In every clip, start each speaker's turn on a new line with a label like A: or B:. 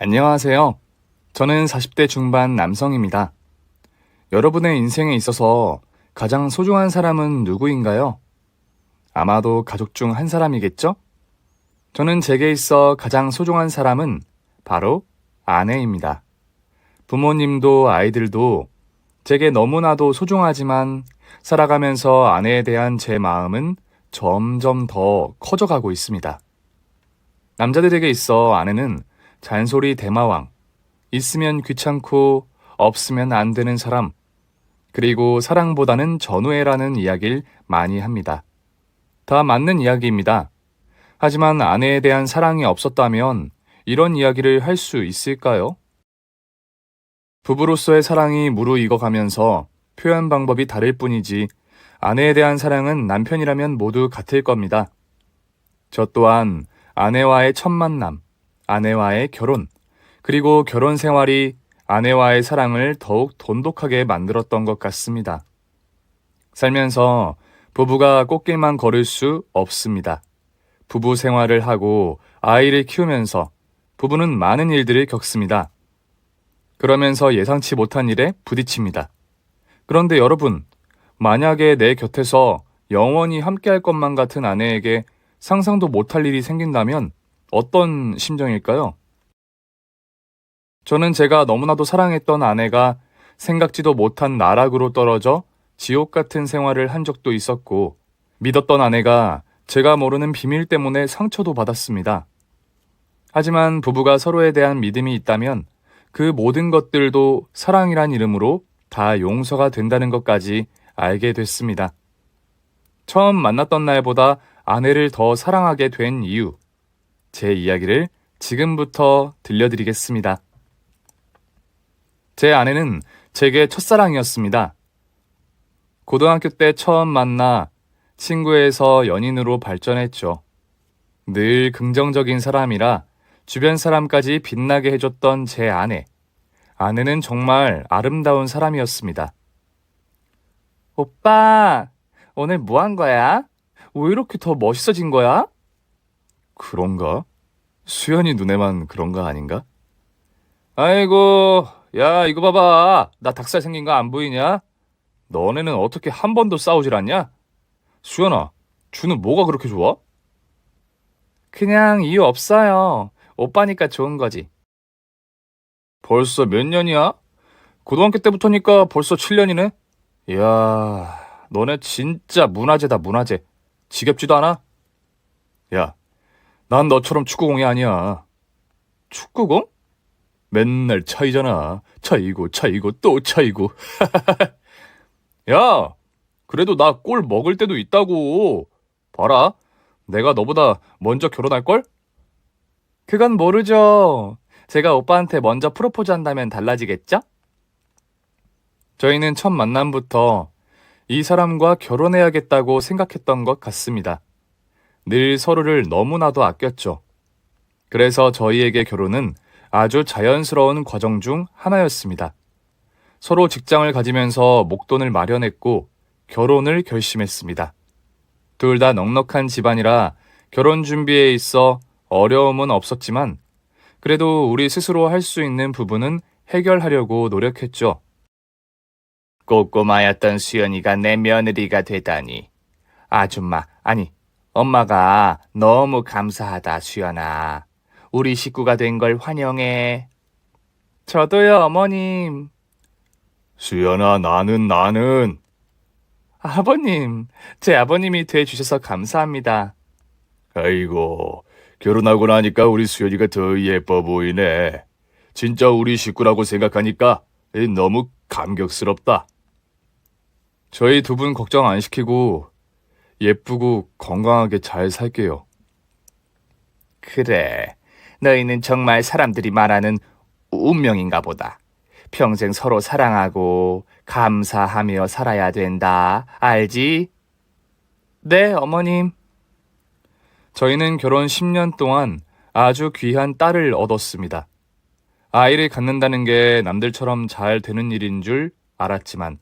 A: 안녕하세요. 저는 40대 중반 남성입니다. 여러분의 인생에 있어서 가장 소중한 사람은 누구인가요? 아마도 가족 중 한 사람이겠죠? 저는 제게 있어 가장 소중한 사람은 바로 아내입니다. 부모님도 아이들도 제게 너무나도 소중하지만 살아가면서 아내에 대한 제 마음은 점점 더 커져가고 있습니다. 남자들에게 있어 아내는 잔소리 대마왕, 있으면 귀찮고 없으면 안 되는 사람, 그리고 사랑보다는 전우애라는 이야기를 많이 합니다. 다 맞는 이야기입니다. 하지만 아내에 대한 사랑이 없었다면 이런 이야기를 할 수 있을까요? 부부로서의 사랑이 무르익어가면서 표현 방법이 다를 뿐이지 아내에 대한 사랑은 남편이라면 모두 같을 겁니다. 저 또한 아내와의 첫 만남, 아내와의 결혼, 그리고 결혼 생활이 아내와의 사랑을 더욱 돈독하게 만들었던 것 같습니다. 살면서 부부가 꽃길만 걸을 수 없습니다. 부부 생활을 하고 아이를 키우면서 부부는 많은 일들을 겪습니다. 그러면서 예상치 못한 일에 부딪힙니다. 그런데 여러분, 만약에 내 곁에서 영원히 함께할 것만 같은 아내에게 상상도 못할 일이 생긴다면 어떤 심정일까요? 저는 제가 너무나도 사랑했던 아내가 생각지도 못한 나락으로 떨어져 지옥 같은 생활을 한 적도 있었고, 믿었던 아내가 제가 모르는 비밀 때문에 상처도 받았습니다. 하지만 부부가 서로에 대한 믿음이 있다면 그 모든 것들도 사랑이란 이름으로 다 용서가 된다는 것까지 알게 됐습니다. 처음 만났던 날보다 아내를 더 사랑하게 된 이유, 제 이야기를 지금부터 들려드리겠습니다. 제 아내는 제게 첫사랑이었습니다. 고등학교 때 처음 만나 친구에서 연인으로 발전했죠. 늘 긍정적인 사람이라 주변 사람까지 빛나게 해줬던 제 아내. 아내는 정말 아름다운 사람이었습니다. 오빠, 오늘 뭐 한 거야? 왜 이렇게 더 멋있어진 거야? 그런가? 수연이 눈에만 그런 거 아닌가? 아이고, 야, 이거 봐봐. 나 닭살 생긴 거 안 보이냐? 너네는 어떻게 한 번도 싸우질 않냐? 수연아, 주는 뭐가 그렇게 좋아? 그냥 이유 없어요. 오빠니까 좋은 거지. 벌써 몇 년이야? 고등학교 때부터니까 벌써 7년이네? 이야, 너네 진짜 문화재다, 문화재. 지겹지도 않아? 야, 난 너처럼 축구공이 아니야. 축구공? 맨날 차이잖아. 차이고, 차이고, 또 차이고. 야, 그래도 나 골 먹을 때도 있다고. 봐라, 내가 너보다 먼저 결혼할걸? 그건 모르죠. 제가 오빠한테 먼저 프로포즈 한다면 달라지겠죠? 저희는 첫 만남부터 이 사람과 결혼해야겠다고 생각했던 것 같습니다. 늘 서로를 너무나도 아꼈죠. 그래서 저희에게 결혼은 아주 자연스러운 과정 중 하나였습니다. 서로 직장을 가지면서 목돈을 마련했고 결혼을 결심했습니다. 둘 다 넉넉한 집안이라 결혼 준비에 있어 어려움은 없었지만 그래도 우리 스스로 할 수 있는 부분은 해결하려고 노력했죠. 꼬꼬마였던 수연이가 내 며느리가 되다니. 아줌마, 아니, 엄마가 너무 감사하다, 수연아. 우리 식구가 된 걸 환영해. 저도요, 어머님. 수연아, 나는. 아버님, 제 아버님이 돼주셔서 감사합니다. 아이고, 결혼하고 나니까 우리 수연이가 더 예뻐 보이네. 진짜 우리 식구라고 생각하니까 너무 감격스럽다. 저희 두 분 걱정 안 시키고 예쁘고 건강하게 잘 살게요. 그래, 너희는 정말 사람들이 말하는 운명인가 보다. 평생 서로 사랑하고 감사하며 살아야 된다. 알지? 네, 어머님. 저희는 결혼 10년 동안 아주 귀한 딸을 얻었습니다. 아이를 갖는다는 게 남들처럼 잘 되는 일인 줄 알았지만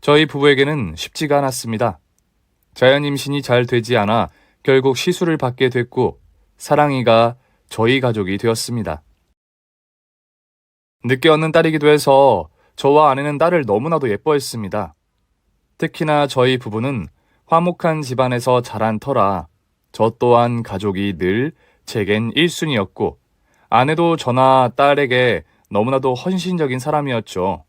A: 저희 부부에게는 쉽지가 않았습니다. 자연 임신이 잘 되지 않아 결국 시술을 받게 됐고 사랑이가 저희 가족이 되었습니다. 늦게 얻는 딸이기도 해서 저와 아내는 딸을 너무나도 예뻐했습니다. 특히나 저희 부부는 화목한 집안에서 자란 터라 저 또한 가족이 늘 제겐 1순위였고 아내도 저나 딸에게 너무나도 헌신적인 사람이었죠.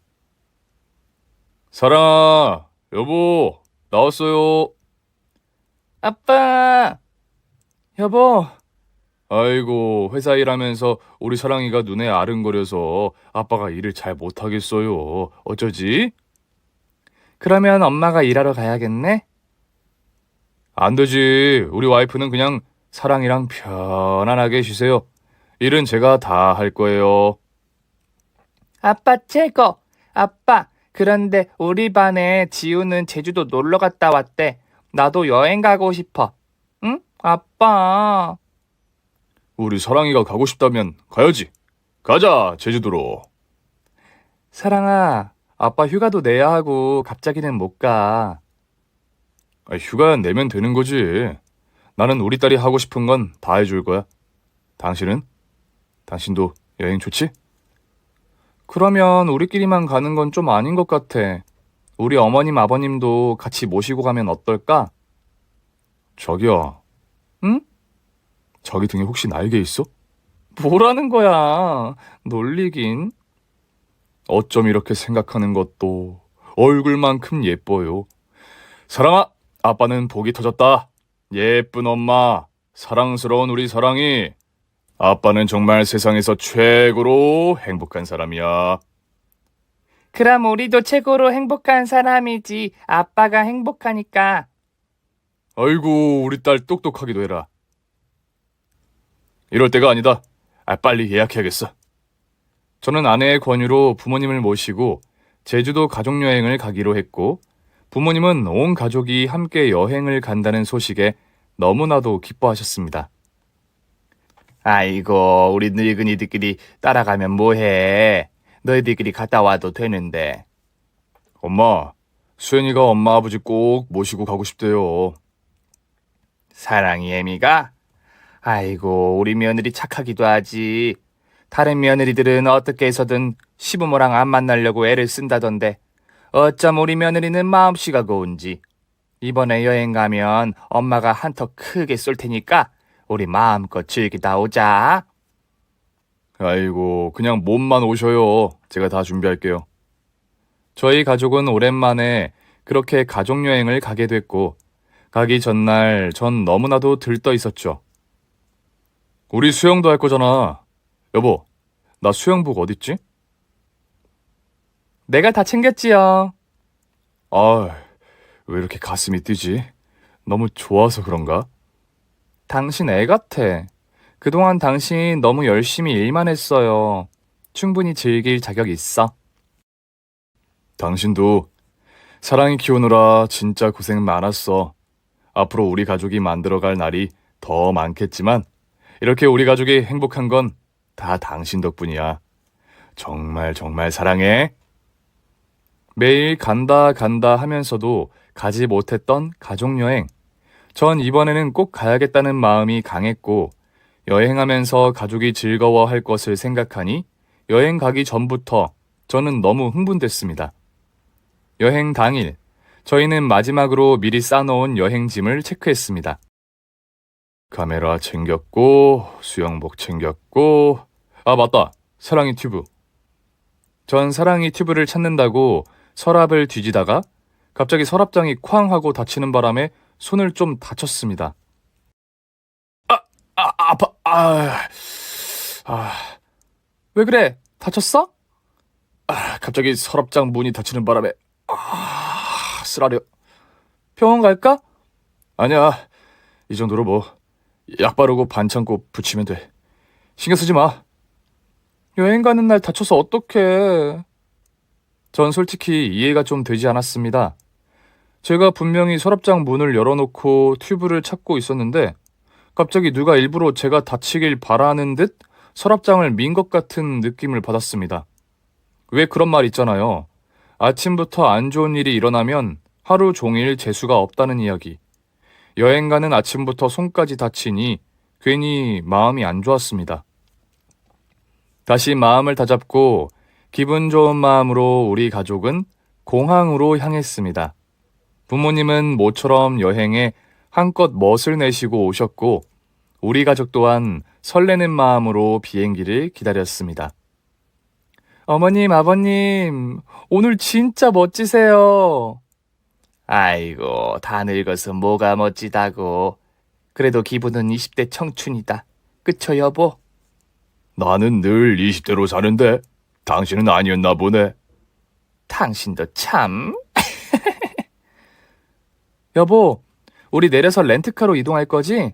A: 사랑아, 여보, 나왔어요. 아빠, 여보. 아이고, 회사 일하면서 우리 사랑이가 눈에 아른거려서 아빠가 일을 잘 못하겠어요. 어쩌지? 그러면 엄마가 일하러 가야겠네? 안 되지. 우리 와이프는 그냥 사랑이랑 편안하게 쉬세요. 일은 제가 다 할 거예요. 아빠 최고. 아빠, 그런데 우리 반에 지우는 제주도 놀러 갔다 왔대. 나도 여행 가고 싶어. 응? 아빠. 우리 사랑이가 가고 싶다면 가야지. 가자, 제주도로. 사랑아, 아빠 휴가도 내야 하고 갑자기는 못 가. 휴가 내면 되는 거지. 나는 우리 딸이 하고 싶은 건 다 해줄 거야. 당신은? 당신도 여행 좋지? 그러면 우리끼리만 가는 건 좀 아닌 것 같아. 우리 어머님, 아버님도 같이 모시고 가면 어떨까? 저기요. 응? 저기 등에 혹시 날개 있어? 뭐라는 거야? 놀리긴. 어쩜 이렇게 생각하는 것도 얼굴만큼 예뻐요. 사랑아, 아빠는 복이 터졌다. 예쁜 엄마, 사랑스러운 우리 사랑이. 아빠는 정말 세상에서 최고로 행복한 사람이야. 그럼 우리도 최고로 행복한 사람이지. 아빠가 행복하니까. 아이고, 우리 딸 똑똑하기도 해라. 이럴 때가 아니다. 빨리 예약해야겠어. 저는 아내의 권유로 부모님을 모시고 제주도 가족여행을 가기로 했고 부모님은 온 가족이 함께 여행을 간다는 소식에 너무나도 기뻐하셨습니다. 아이고, 우리 늙은이들끼리 따라가면 뭐해. 너희들끼리 갔다 와도 되는데. 엄마, 수연이가 엄마 아버지 꼭 모시고 가고 싶대요. 사랑이 애미가? 아이고, 우리 며느리 착하기도 하지. 다른 며느리들은 어떻게 해서든 시부모랑 안 만나려고 애를 쓴다던데 어쩜 우리 며느리는 마음씨가 고운지. 이번에 여행 가면 엄마가 한턱 크게 쏠 테니까 우리 마음껏 즐기다 오자. 아이고, 그냥 몸만 오셔요. 제가 다 준비할게요. 저희 가족은 오랜만에 그렇게 가족여행을 가게 됐고 가기 전날 전 너무나도 들떠 있었죠. 우리 수영도 할 거잖아. 여보, 나 수영복 어딨지? 내가 다 챙겼지요. 아, 왜 이렇게 가슴이 뛰지? 너무 좋아서 그런가? 당신 애 같아. 그동안 당신 너무 열심히 일만 했어요. 충분히 즐길 자격 있어. 당신도 사랑이 키우느라 진짜 고생 많았어. 앞으로 우리 가족이 만들어갈 날이 더 많겠지만 이렇게 우리 가족이 행복한 건 다 당신 덕분이야. 정말 정말 사랑해. 매일 간다 간다 하면서도 가지 못했던 가족여행. 전 이번에는 꼭 가야겠다는 마음이 강했고 여행하면서 가족이 즐거워할 것을 생각하니 여행 가기 전부터 저는 너무 흥분됐습니다. 여행 당일, 저희는 마지막으로 미리 싸놓은 여행짐을 체크했습니다. 카메라 챙겼고, 수영복 챙겼고, 아 맞다, 사랑이 튜브. 전 사랑이 튜브를 찾는다고 서랍을 뒤지다가 갑자기 서랍장이 쾅 하고 닫히는 바람에 손을 좀 다쳤습니다. 아파, 왜 그래? 다쳤어? 갑자기 서랍장 문이 닫히는 바람에, 쓰라려. 병원 갈까? 아니야, 이 정도로 뭐, 약 바르고 반창 꼭 붙이면 돼. 신경 쓰지 마. 여행 가는 날 다쳐서 어떡해. 전 솔직히 이해가 좀 되지 않았습니다. 제가 분명히 서랍장 문을 열어놓고 튜브를 찾고 있었는데 갑자기 누가 일부러 제가 다치길 바라는 듯 서랍장을 민 것 같은 느낌을 받았습니다. 왜 그런 말 있잖아요. 아침부터 안 좋은 일이 일어나면 하루 종일 재수가 없다는 이야기. 여행 가는 아침부터 손까지 다치니 괜히 마음이 안 좋았습니다. 다시 마음을 다잡고 기분 좋은 마음으로 우리 가족은 공항으로 향했습니다. 부모님은 모처럼 여행에 한껏 멋을 내시고 오셨고, 우리 가족 또한 설레는 마음으로 비행기를 기다렸습니다. 어머님, 아버님, 오늘 진짜 멋지세요. 아이고, 다 늙어서 뭐가 멋지다고. 그래도 기분은 20대 청춘이다. 그쵸, 여보? 나는 늘 20대로 사는데 당신은 아니었나 보네. 당신도 참. 여보, 우리 내려서 렌트카로 이동할 거지?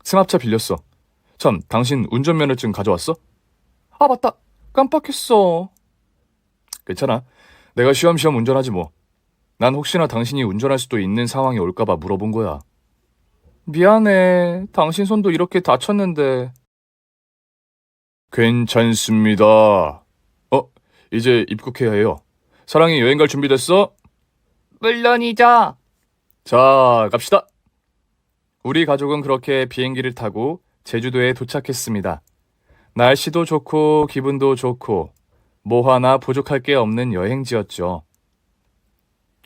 A: 승합차 빌렸어. 참, 당신 운전면허증 가져왔어? 아, 맞다. 깜빡했어. 괜찮아. 내가 쉬엄쉬엄 운전하지 뭐. 난 혹시나 당신이 운전할 수도 있는 상황이 올까봐 물어본 거야. 미안해. 당신 손도 이렇게 다쳤는데. 괜찮습니다. 이제 입국해야 해요. 사랑이 여행 갈 준비 됐어? 물론이죠. 자, 갑시다. 우리 가족은 그렇게 비행기를 타고 제주도에 도착했습니다. 날씨도 좋고 기분도 좋고 뭐 하나 부족할 게 없는 여행지였죠.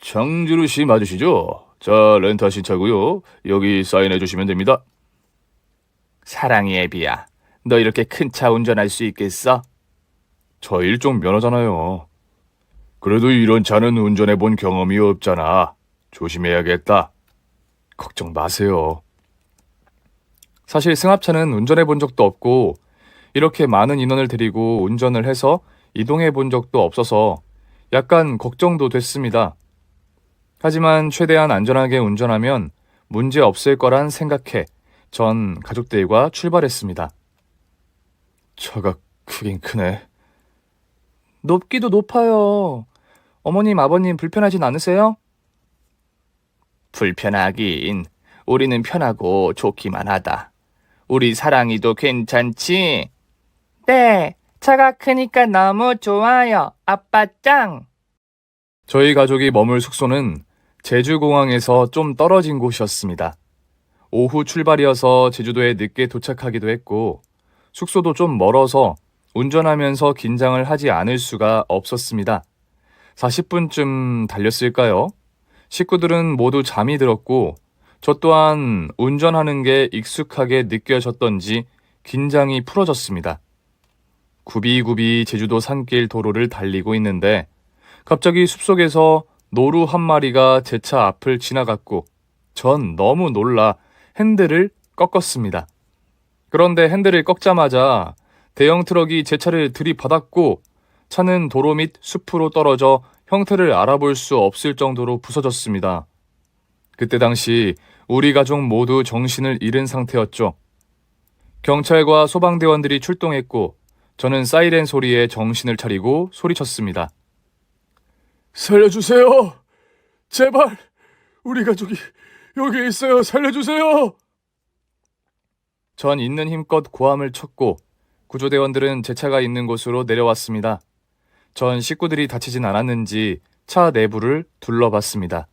A: 장준우 씨 맞으시죠? 자, 렌트하신 차고요. 여기 사인해 주시면 됩니다. 사랑이 애비야. 너 이렇게 큰 차 운전할 수 있겠어? 저 일종 면허잖아요. 그래도 이런 차는 운전해 본 경험이 없잖아. 조심해야겠다. 걱정 마세요. 사실 승합차는 운전해 본 적도 없고 이렇게 많은 인원을 데리고 운전을 해서 이동해 본 적도 없어서 약간 걱정도 됐습니다. 하지만 최대한 안전하게 운전하면 문제 없을 거란 생각해 전 가족들과 출발했습니다. 차가 크긴 크네. 높기도 높아요. 어머님, 아버님 불편하진 않으세요? 불편하긴. 우리는 편하고 좋기만 하다. 우리 사랑이도 괜찮지? 네, 차가 크니까 너무 좋아요. 아빠 짱! 저희 가족이 머물 숙소는 제주공항에서 좀 떨어진 곳이었습니다. 오후 출발이어서 제주도에 늦게 도착하기도 했고 숙소도 좀 멀어서 운전하면서 긴장을 하지 않을 수가 없었습니다. 40분쯤 달렸을까요? 식구들은 모두 잠이 들었고 저 또한 운전하는 게 익숙하게 느껴졌던지 긴장이 풀어졌습니다. 굽이굽이 제주도 산길 도로를 달리고 있는데 갑자기 숲속에서 노루 한 마리가 제 차 앞을 지나갔고 전 너무 놀라 핸들을 꺾었습니다. 그런데 핸들을 꺾자마자 대형 트럭이 제 차를 들이받았고 차는 도로 밑 숲으로 떨어져 형태를 알아볼 수 없을 정도로 부서졌습니다. 그때 당시 우리 가족 모두 정신을 잃은 상태였죠. 경찰과 소방대원들이 출동했고 저는 사이렌 소리에 정신을 차리고 소리쳤습니다. 살려주세요! 제발! 우리 가족이 여기 있어요! 살려주세요! 전 있는 힘껏 고함을 쳤고 구조대원들은 제 차가 있는 곳으로 내려왔습니다. 전 식구들이 다치진 않았는지 차 내부를 둘러봤습니다.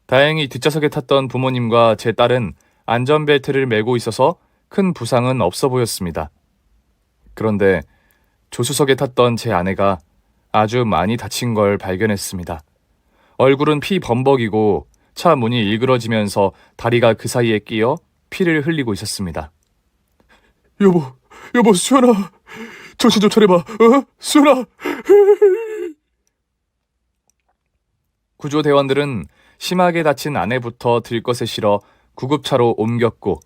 A: 다행히 뒷좌석에 탔던 부모님과 제 딸은 안전벨트를 매고 있어서 큰 부상은 없어 보였습니다. 그런데 조수석에 탔던 제 아내가 아주 많이 다친 걸 발견했습니다. 얼굴은 피 범벅이고 차 문이 일그러지면서 다리가 그 사이에 끼어 피를 흘리고 있었습니다. 여보, 수연아. 정신 좀 차려봐. 수연아. 구조대원들은 심하게 다친 아내부터 들것에 실어 구급차로 옮겼고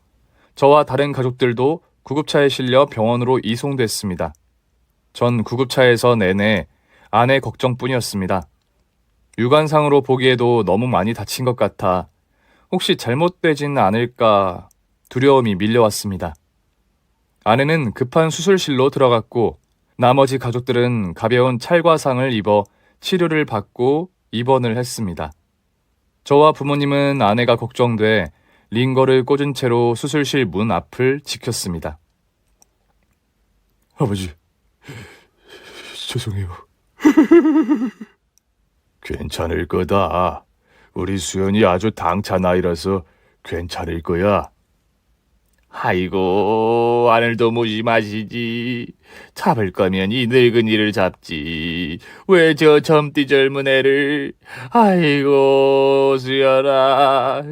A: 저와 다른 가족들도 구급차에 실려 병원으로 이송됐습니다. 전 구급차에서 내내 아내 걱정뿐이었습니다. 육안상으로 보기에도 너무 많이 다친 것 같아 혹시 잘못되진 않을까 두려움이 밀려왔습니다. 아내는 급한 수술실로 들어갔고 나머지 가족들은 가벼운 찰과상을 입어 치료를 받고 입원을 했습니다. 저와 부모님은 아내가 걱정돼 링거를 꽂은 채로 수술실 문 앞을 지켰습니다. 아버지, 죄송해요. 괜찮을 거다. 우리 수연이 아주 당찬 아이라서 괜찮을 거야.
B: 아이고, 하늘도 무심하시지. 잡을 거면 이 늙은이를 잡지. 왜 저 젊디 젊은 애를. 아이고, 수연아.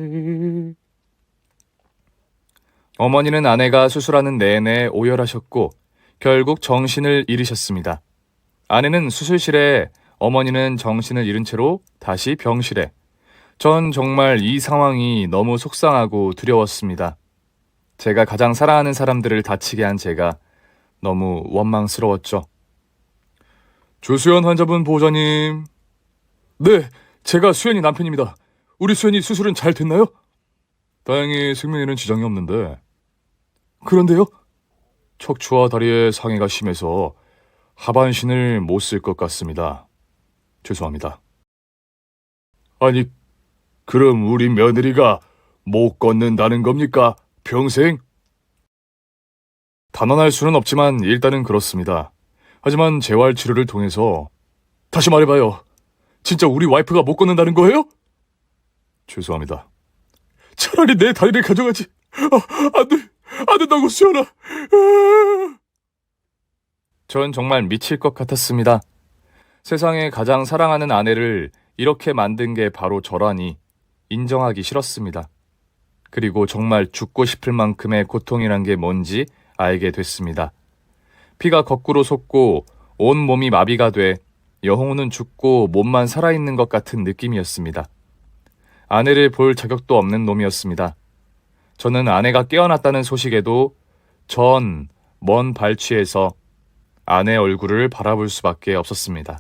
A: 어머니는 아내가 수술하는 내내 오열하셨고 결국 정신을 잃으셨습니다. 아내는 수술실에, 어머니는 정신을 잃은 채로 다시 병실에. 전 정말 이 상황이 너무 속상하고 두려웠습니다. 제가 가장 사랑하는 사람들을 다치게 한 제가 너무 원망스러웠죠. 조수연 환자분 보호자님. 네, 제가 수연이 남편입니다. 우리 수연이 수술은 잘 됐나요? 다행히 생명에는 지장이 없는데. 그런데요? 척추와 다리에 상해가 심해서 하반신을 못 쓸 것 같습니다. 죄송합니다. 아니, 그럼 우리 며느리가 못 걷는다는 겁니까? 평생? 단언할 수는 없지만 일단은 그렇습니다. 하지만 재활치료를 통해서. 다시 말해봐요. 진짜 우리 와이프가 못 걷는다는 거예요? 죄송합니다. 차라리 내 다리를 가져가지. 안 돼. 안 된다고, 수연아. 전 정말 미칠 것 같았습니다. 세상에 가장 사랑하는 아내를 이렇게 만든 게 바로 저라니 인정하기 싫었습니다. 그리고 정말 죽고 싶을 만큼의 고통이란 게 뭔지 알게 됐습니다. 피가 거꾸로 솟고 온 몸이 마비가 돼 영혼은 죽고 몸만 살아있는 것 같은 느낌이었습니다. 아내를 볼 자격도 없는 놈이었습니다. 저는 아내가 깨어났다는 소식에도 전 먼 발치에서 아내 얼굴을 바라볼 수밖에 없었습니다.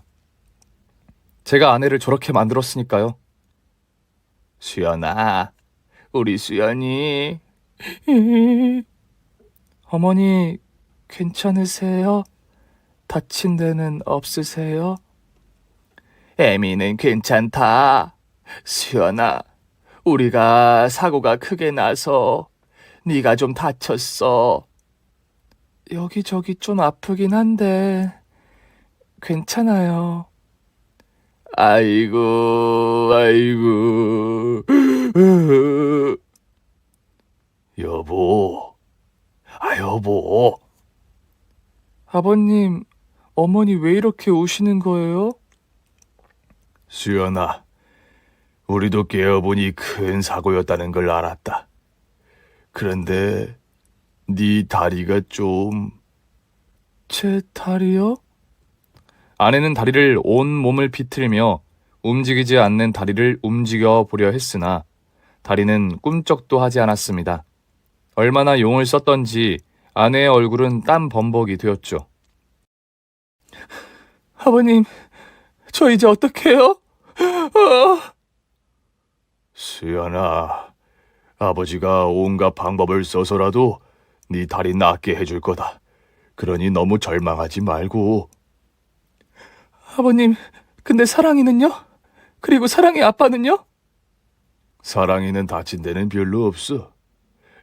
A: 제가 아내를 저렇게 만들었으니까요.
B: 수연아, 우리 수연이.
A: 어머니, 괜찮으세요? 다친 데는 없으세요?
B: 애미는 괜찮다. 수연아, 우리가 사고가 크게 나서 네가 좀 다쳤어.
A: 여기저기 좀 아프긴 한데 괜찮아요.
B: 아이고, 아이고. 여보, 여보.
A: 아버님, 어머니 왜 이렇게 우시는 거예요?
B: 수연아, 우리도 깨어보니 큰 사고였다는 걸 알았다. 그런데 네 다리가 좀...
A: 제 다리요? 아내는 다리를 온 몸을 비틀며 움직이지 않는 다리를 움직여 보려 했으나 다리는 꿈쩍도 하지 않았습니다. 얼마나 용을 썼던지 아내의 얼굴은 땀 범벅이 되었죠. 아버님, 저 이제 어떡해요?
B: 수연아, 아버지가 온갖 방법을 써서라도 네 다리 낫게 해줄 거다. 그러니 너무 절망하지 말고.
A: 아버님, 근데 사랑이는요? 그리고 사랑의 아빠는요?
B: 사랑이는 다친 데는 별로 없어.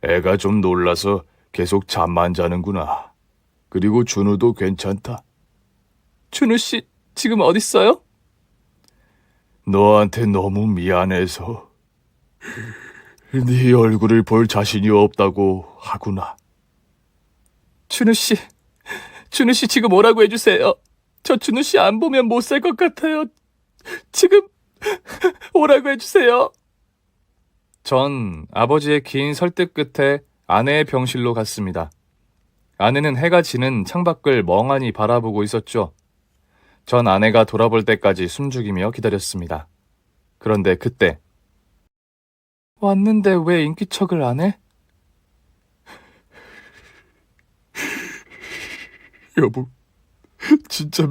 B: 애가 좀 놀라서 계속 잠만 자는구나. 그리고 준우도 괜찮다.
A: 준우 씨, 지금 어딨어요?
B: 너한테 너무 미안해서 네 얼굴을 볼 자신이 없다고 하구나.
A: 준우 씨 지금 오라고 해주세요. 저 준우 씨 안 보면 못 살 것 같아요. 지금 오라고 해주세요. 전 아버지의 긴 설득 끝에 아내의 병실로 갔습니다. 아내는 해가 지는 창밖을 멍하니 바라보고 있었죠. 전 아내가 돌아볼 때까지 숨죽이며 기다렸습니다. 그런데 그때 왔는데 왜 인기척을 안 해?
B: 여보, 진짜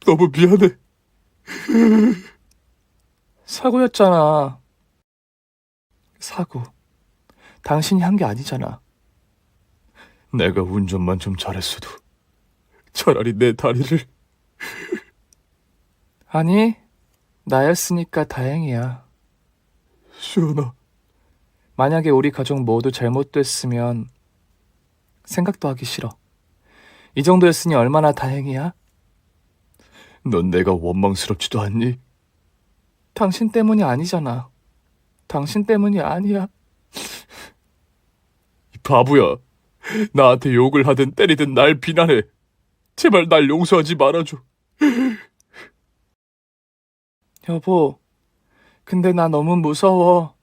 B: 너무 미안해.
A: 사고였잖아. 사고. 당신이 한 게 아니잖아.
B: 내가 운전만 좀 잘했어도 차라리 내 다리를...
A: 아니, 나였으니까 다행이야.
B: 수연아,
A: 만약에 우리 가족 모두 잘못됐으면 생각도 하기 싫어. 이 정도였으니 얼마나 다행이야?
B: 넌 내가 원망스럽지도 않니?
A: 당신 때문이 아니잖아. 당신 때문이 아니야.
B: 바보야. 나한테 욕을 하든 때리든 날 비난해. 제발 날 용서하지 말아줘.
A: 여보, 근데 나 너무 무서워.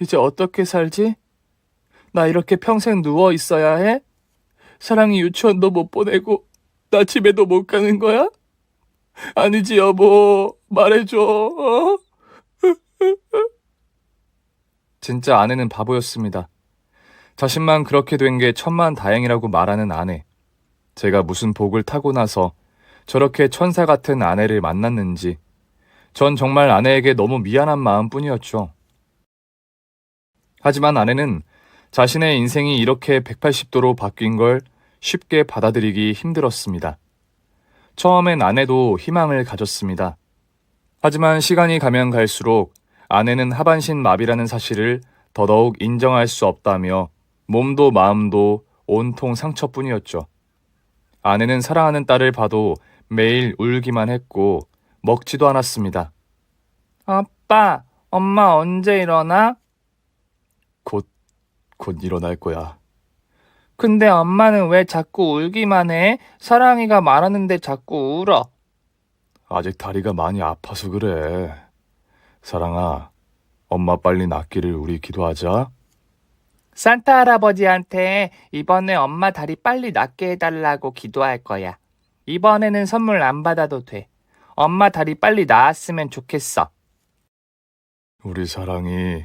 A: 이제 어떻게 살지? 나 이렇게 평생 누워 있어야 해? 사랑이 유치원도 못 보내고 나 집에도 못 가는 거야? 아니지, 여보. 말해줘. 어? 진짜 아내는 바보였습니다. 자신만 그렇게 된 게 천만다행이라고 말하는 아내. 제가 무슨 복을 타고 나서 저렇게 천사 같은 아내를 만났는지 전 정말 아내에게 너무 미안한 마음뿐이었죠. 하지만 아내는 자신의 인생이 이렇게 180도로 바뀐 걸 쉽게 받아들이기 힘들었습니다. 처음엔 아내도 희망을 가졌습니다. 하지만 시간이 가면 갈수록 아내는 하반신 마비라는 사실을 더더욱 인정할 수 없다며 몸도 마음도 온통 상처뿐이었죠. 아내는 사랑하는 딸을 봐도 매일 울기만 했고 먹지도 않았습니다. 아빠, 엄마 언제 일어나?
B: 곧 일어날 거야.
A: 근데 엄마는 왜 자꾸 울기만 해? 사랑이가 말하는데 자꾸 울어.
B: 아직 다리가 많이 아파서 그래. 사랑아, 엄마 빨리 낫기를 우리 기도하자.
A: 산타 할아버지한테 이번에 엄마 다리 빨리 낫게 해달라고 기도할 거야. 이번에는 선물 안 받아도 돼. 엄마 다리 빨리 나았으면 좋겠어.
B: 우리 사랑이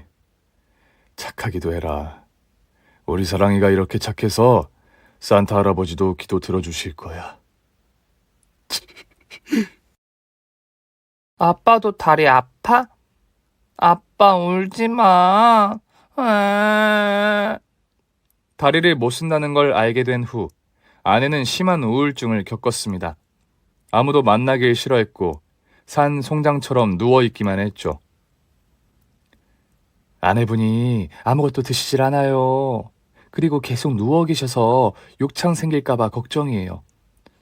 B: 착하기도 해라. 우리 사랑이가 이렇게 착해서 산타 할아버지도 기도 들어주실 거야.
A: 아빠도 다리 아파? 아빠 울지 마. 다리를 못 쓴다는 걸 알게 된 후 아내는 심한 우울증을 겪었습니다. 아무도 만나길 싫어했고 산 송장처럼 누워있기만 했죠. 아내분이 아무것도 드시질 않아요. 그리고 계속 누워 계셔서 욕창 생길까봐 걱정이에요.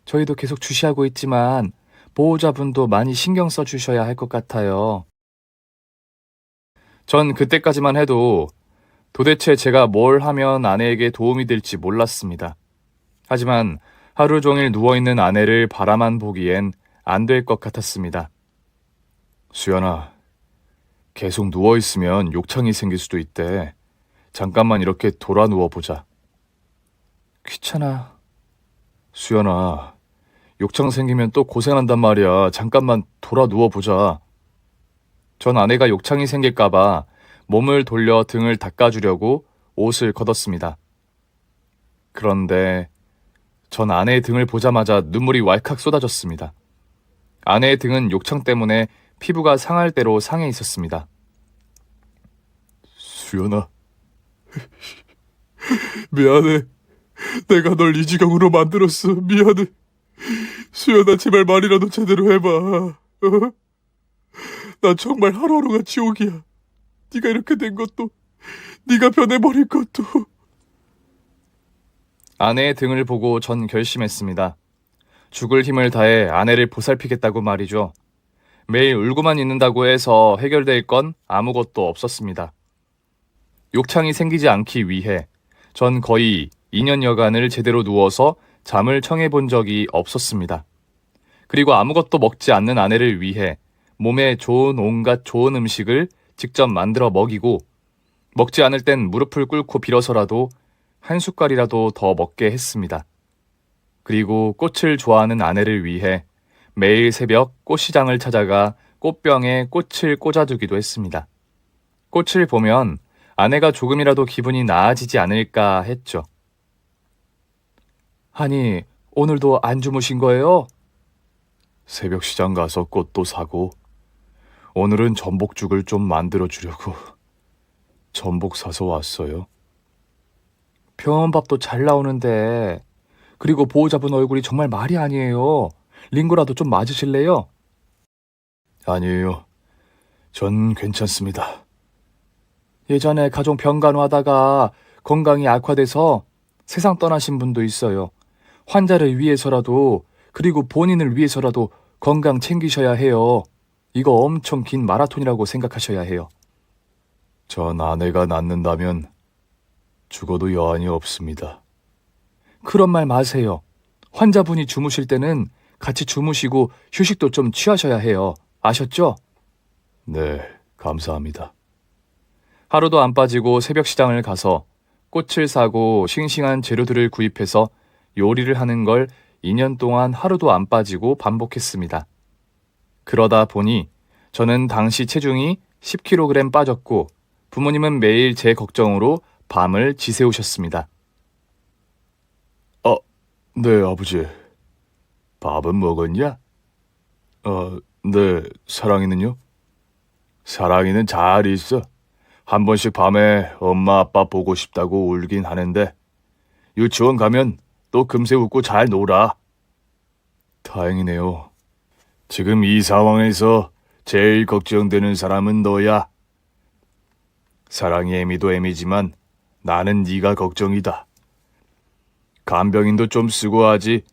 A: 저희도 계속 주시하고 있지만 보호자분도 많이 신경 써주셔야 할 것 같아요. 전 그때까지만 해도 도대체 제가 뭘 하면 아내에게 도움이 될지 몰랐습니다. 하지만 하루 종일 누워있는 아내를 바라만 보기엔 안 될 것 같았습니다.
B: 수연아, 계속 누워있으면 욕창이 생길 수도 있대. 잠깐만 이렇게 돌아 누워보자.
A: 귀찮아.
B: 수연아, 욕창 생기면 또 고생한단 말이야. 잠깐만 돌아 누워보자.
A: 전 아내가 욕창이 생길까봐 몸을 돌려 등을 닦아주려고 옷을 걷었습니다. 그런데 전 아내의 등을 보자마자 눈물이 왈칵 쏟아졌습니다. 아내의 등은 욕창 때문에 피부가 상할 대로 상해 있었습니다.
B: 수연아, 미안해. 내가 널 이 지경으로 만들었어. 미안해. 수연아, 제발 말이라도 제대로 해봐. 어? 나 정말 하루하루가 지옥이야. 네가 이렇게 된 것도, 네가 변해버린 것도.
A: 아내의 등을 보고 전 결심했습니다. 죽을 힘을 다해 아내를 보살피겠다고 말이죠. 매일 울고만 있는다고 해서 해결될 건 아무것도 없었습니다. 욕창이 생기지 않기 위해 전 거의 2년여간을 제대로 누워서 잠을 청해 본 적이 없었습니다. 그리고 아무것도 먹지 않는 아내를 위해 몸에 좋은 온갖 좋은 음식을 직접 만들어 먹이고 먹지 않을 땐 무릎을 꿇고 빌어서라도 한 숟갈이라도 더 먹게 했습니다. 그리고 꽃을 좋아하는 아내를 위해 매일 새벽 꽃시장을 찾아가 꽃병에 꽃을 꽂아두기도 했습니다. 꽃을 보면 아내가 조금이라도 기분이 나아지지 않을까 했죠. 아니, 오늘도 안 주무신 거예요?
B: 새벽 시장 가서 꽃도 사고, 오늘은 전복죽을 좀 만들어 주려고 전복 사서 왔어요.
A: 병원 밥도 잘 나오는데, 그리고 보호자분 얼굴이 정말 말이 아니에요. 링거라도 좀 맞으실래요?
B: 아니에요. 전 괜찮습니다.
A: 예전에 가족 병간호하다가 건강이 악화돼서 세상 떠나신 분도 있어요. 환자를 위해서라도, 그리고 본인을 위해서라도 건강 챙기셔야 해요. 이거 엄청 긴 마라톤이라고 생각하셔야 해요.
B: 전 아내가 낫는다면 죽어도 여한이 없습니다.
A: 그런 말 마세요. 환자분이 주무실 때는 같이 주무시고 휴식도 좀 취하셔야 해요. 아셨죠?
B: 네, 감사합니다.
A: 하루도 안 빠지고 새벽 시장을 가서 꽃을 사고 싱싱한 재료들을 구입해서 요리를 하는 걸 2년 동안 하루도 안 빠지고 반복했습니다. 그러다 보니 저는 당시 체중이 10kg 빠졌고 부모님은 매일 제 걱정으로 밤을 지새우셨습니다.
B: 네, 아버지. 밥은 먹었냐? 네, 사랑이는요? 사랑이는 잘 있어. 한 번씩 밤에 엄마 아빠 보고 싶다고 울긴 하는데 유치원 가면 또 금세 웃고 잘 놀아. 다행이네요. 지금 이 상황에서 제일 걱정되는 사람은 너야. 사랑이 애미도 애미지만 나는 네가 걱정이다. 간병인도 좀 쓰고 하지.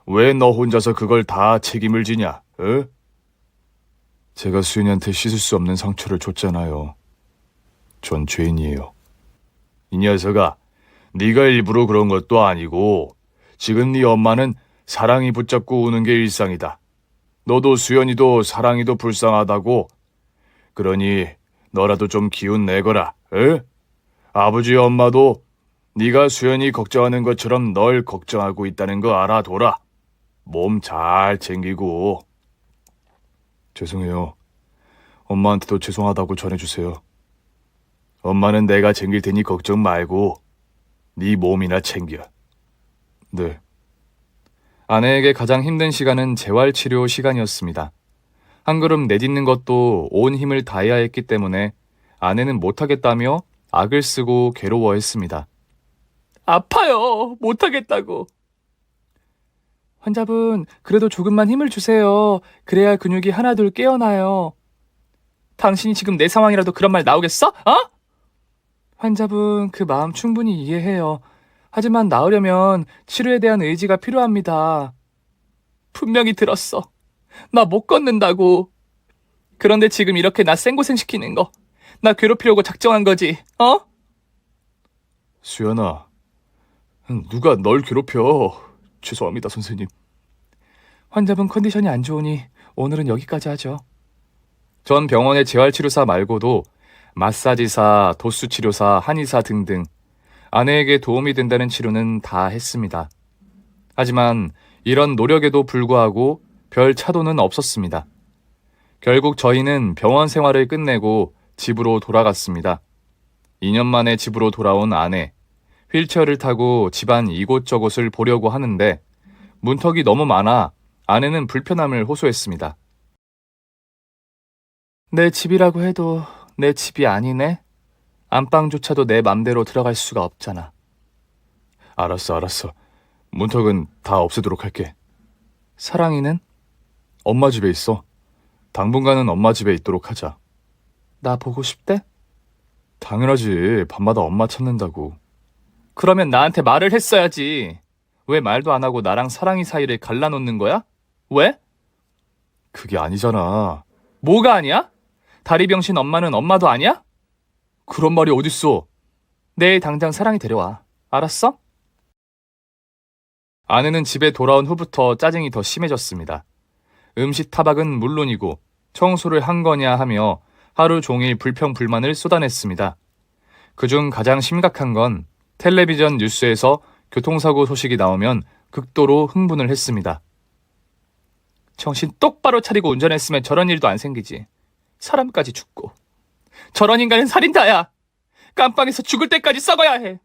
B: 왜 너 혼자서 그걸 다 책임을 지냐? 어? 제가 수연이한테 씻을 수 없는 상처를 줬잖아요. 전 죄인이에요. 이 녀석아, 네가 일부러 그런 것도 아니고 지금 네 엄마는 사랑이 붙잡고 우는 게 일상이다. 너도 수연이도 사랑이도 불쌍하다고. 그러니 너라도 좀 기운 내거라. 에? 아버지 엄마도 네가 수연이 걱정하는 것처럼 널 걱정하고 있다는 거 알아둬라. 몸 잘 챙기고. 죄송해요. 엄마한테도 죄송하다고 전해주세요. 엄마는 내가 챙길 테니 걱정 말고 네 몸이나 챙겨. 네.
A: 아내에게 가장 힘든 시간은 재활치료 시간이었습니다. 한 걸음 내딛는 것도 온 힘을 다해야 했기 때문에 아내는 못하겠다며 악을 쓰고 괴로워했습니다. 아파요. 못하겠다고. 환자분, 그래도 조금만 힘을 주세요. 그래야 근육이 하나둘 깨어나요. 당신이 지금 내 상황이라도 그런 말 나오겠어? 어? 환자분, 그 마음 충분히 이해해요. 하지만 나으려면 치료에 대한 의지가 필요합니다. 분명히 들었어. 나 못 걷는다고. 그런데 지금 이렇게 나 생고생 시키는 거, 나 괴롭히려고 작정한 거지, 어?
B: 수연아, 누가 널 괴롭혀. 죄송합니다, 선생님.
A: 환자분 컨디션이 안 좋으니 오늘은 여기까지 하죠. 전 병원의 재활치료사 말고도 마사지사, 도수치료사, 한의사 등등 아내에게 도움이 된다는 치료는 다 했습니다. 하지만 이런 노력에도 불구하고 별 차도는 없었습니다. 결국 저희는 병원 생활을 끝내고 집으로 돌아갔습니다. 2년 만에 집으로 돌아온 아내. 휠체어를 타고 집안 이곳저곳을 보려고 하는데 문턱이 너무 많아 아내는 불편함을 호소했습니다. 내 집이라고 해도 내 집이 아니네? 안방조차도 내 맘대로 들어갈 수가 없잖아.
B: 알았어. 문턱은 다 없애도록 할게.
A: 사랑이는?
B: 엄마 집에 있어. 당분간은 엄마 집에 있도록 하자.
A: 나 보고 싶대?
B: 당연하지. 밤마다 엄마 찾는다고.
A: 그러면 나한테 말을 했어야지. 왜 말도 안 하고 나랑 사랑이 사이를 갈라놓는 거야? 왜?
B: 그게 아니잖아.
A: 뭐가 아니야? 다리병신 엄마는 엄마도 아니야?
B: 그런 말이 어딨어.
A: 내일 당장 사랑이 데려와. 알았어? 아내는 집에 돌아온 후부터 짜증이 더 심해졌습니다. 음식 타박은 물론이고 청소를 한 거냐 하며 하루 종일 불평불만을 쏟아냈습니다. 그중 가장 심각한 건 텔레비전 뉴스에서 교통사고 소식이 나오면 극도로 흥분을 했습니다. 정신 똑바로 차리고 운전했으면 저런 일도 안 생기지. 사람까지 죽고. 저런 인간은 살인자야. 깜빵에서 죽을 때까지 썩어야 해.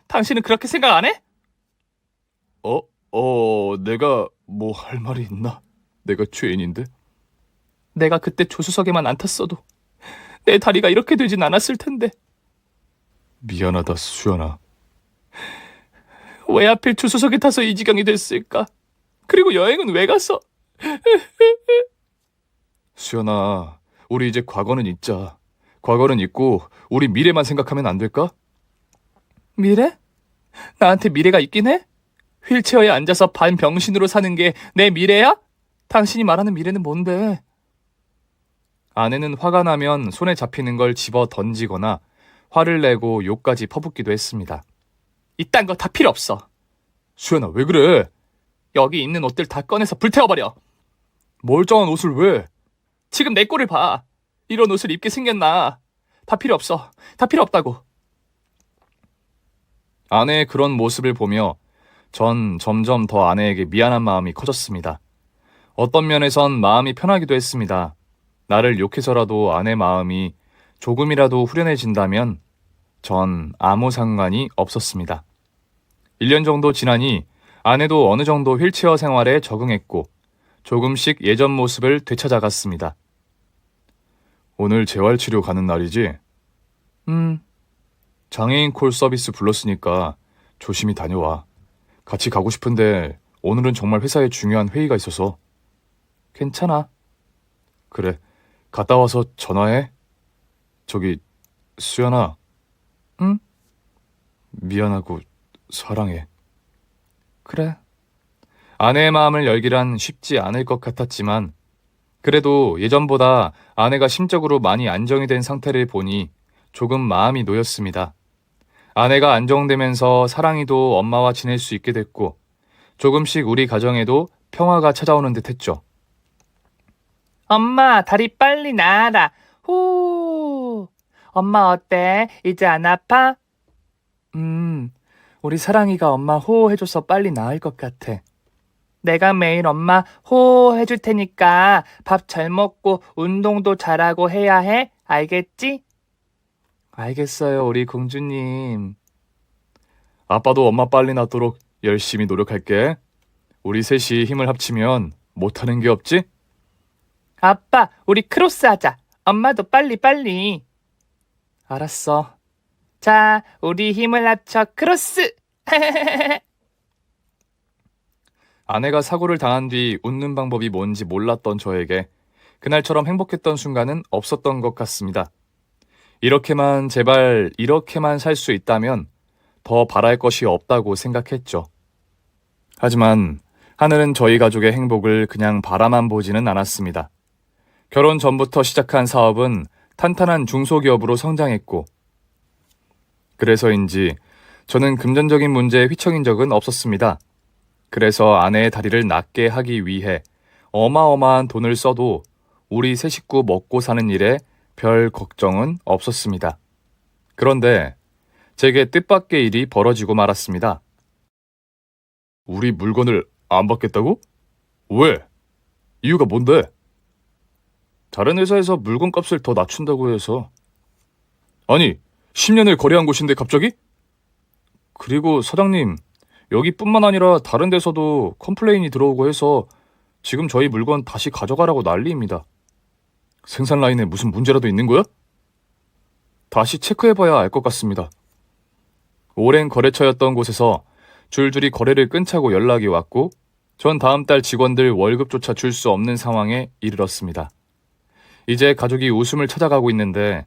A: 당신은 그렇게 생각 안 해?
B: 내가 뭐 할 말이 있나? 내가 죄인인데?
A: 내가 그때 조수석에만 안 탔어도 내 다리가 이렇게 되진 않았을 텐데.
B: 미안하다, 수연아.
A: 왜 하필 조수석에 타서 이 지경이 됐을까? 그리고 여행은 왜 갔어?
B: 수연아, 우리 이제 과거는 잊자. 과거는 잊고 우리 미래만 생각하면 안 될까?
A: 미래? 나한테 미래가 있긴 해? 휠체어에 앉아서 반병신으로 사는 게 내 미래야? 당신이 말하는 미래는 뭔데? 아내는 화가 나면 손에 잡히는 걸 집어 던지거나 화를 내고 욕까지 퍼붓기도 했습니다. 이딴 거 다 필요 없어.
B: 수연아, 왜 그래?
A: 여기 있는 옷들 다 꺼내서 불태워버려.
B: 멀쩡한 옷을 왜?
A: 지금 내 꼴을 봐. 이런 옷을 입게 생겼나. 다 필요 없어. 다 필요 없다고. 아내의 그런 모습을 보며 전 점점 더 아내에게 미안한 마음이 커졌습니다. 어떤 면에선 마음이 편하기도 했습니다. 나를 욕해서라도 아내 마음이 조금이라도 후련해진다면 전 아무 상관이 없었습니다. 1년 정도 지나니 아내도 어느 정도 휠체어 생활에 적응했고 조금씩 예전 모습을 되찾아갔습니다. 오늘 재활치료 가는 날이지? 장애인 콜 서비스 불렀으니까 조심히 다녀와. 같이 가고 싶은데 오늘은 정말 회사에 중요한 회의가 있어서. 괜찮아. 그래, 갔다 와서 전화해. 저기, 수연아. 응? 미안하고 사랑해. 그래. 아내의 마음을 열기란 쉽지 않을 것 같았지만 그래도 예전보다 아내가 심적으로 많이 안정이 된 상태를 보니 조금 마음이 놓였습니다. 아내가 안정되면서 사랑이도 엄마와 지낼 수 있게 됐고 조금씩 우리 가정에도 평화가 찾아오는 듯 했죠. 엄마, 다리 빨리 나아라. 후. 엄마 어때? 이제 안 아파? 우리 사랑이가 엄마 호호해줘서 빨리 나을 것 같아. 내가 매일 엄마 호호해줄 테니까 밥 잘 먹고 운동도 잘하고 해야 해. 알겠지? 알겠어요, 우리 공주님. 아빠도 엄마 빨리 낫도록 열심히 노력할게. 우리 셋이 힘을 합치면 못하는 게 없지? 아빠, 우리 크로스 하자. 엄마도 빨리. 알았어. 자, 우리 힘을 합쳐 크로스! 아내가 사고를 당한 뒤 웃는 방법이 뭔지 몰랐던 저에게 그날처럼 행복했던 순간은 없었던 것 같습니다. 이렇게만 제발 이렇게만 살 수 있다면 더 바랄 것이 없다고 생각했죠. 하지만 하늘은 저희 가족의 행복을 그냥 바라만 보지는 않았습니다. 결혼 전부터 시작한 사업은 탄탄한 중소기업으로 성장했고 그래서인지 저는 금전적인 문제에 휘청인 적은 없었습니다. 그래서 아내의 다리를 낫게 하기 위해 어마어마한 돈을 써도 우리 세 식구 먹고 사는 일에 별 걱정은 없었습니다. 그런데 제게 뜻밖의 일이 벌어지고 말았습니다. 우리 물건을 안 받겠다고? 왜? 이유가 뭔데? 다른 회사에서 물건 값을 더 낮춘다고 해서. 아니, 10년을 거래한 곳인데 갑자기? 그리고 사장님, 여기뿐만 아니라 다른 데서도 컴플레인이 들어오고 해서 지금 저희 물건 다시 가져가라고 난리입니다. 생산 라인에 무슨 문제라도 있는 거야? 다시 체크해봐야 알 것 같습니다. 오랜 거래처였던 곳에서 줄줄이 거래를 끊자고 연락이 왔고 전 다음 달 직원들 월급조차 줄 수 없는 상황에 이르렀습니다. 이제 가족이 웃음을 찾아가고 있는데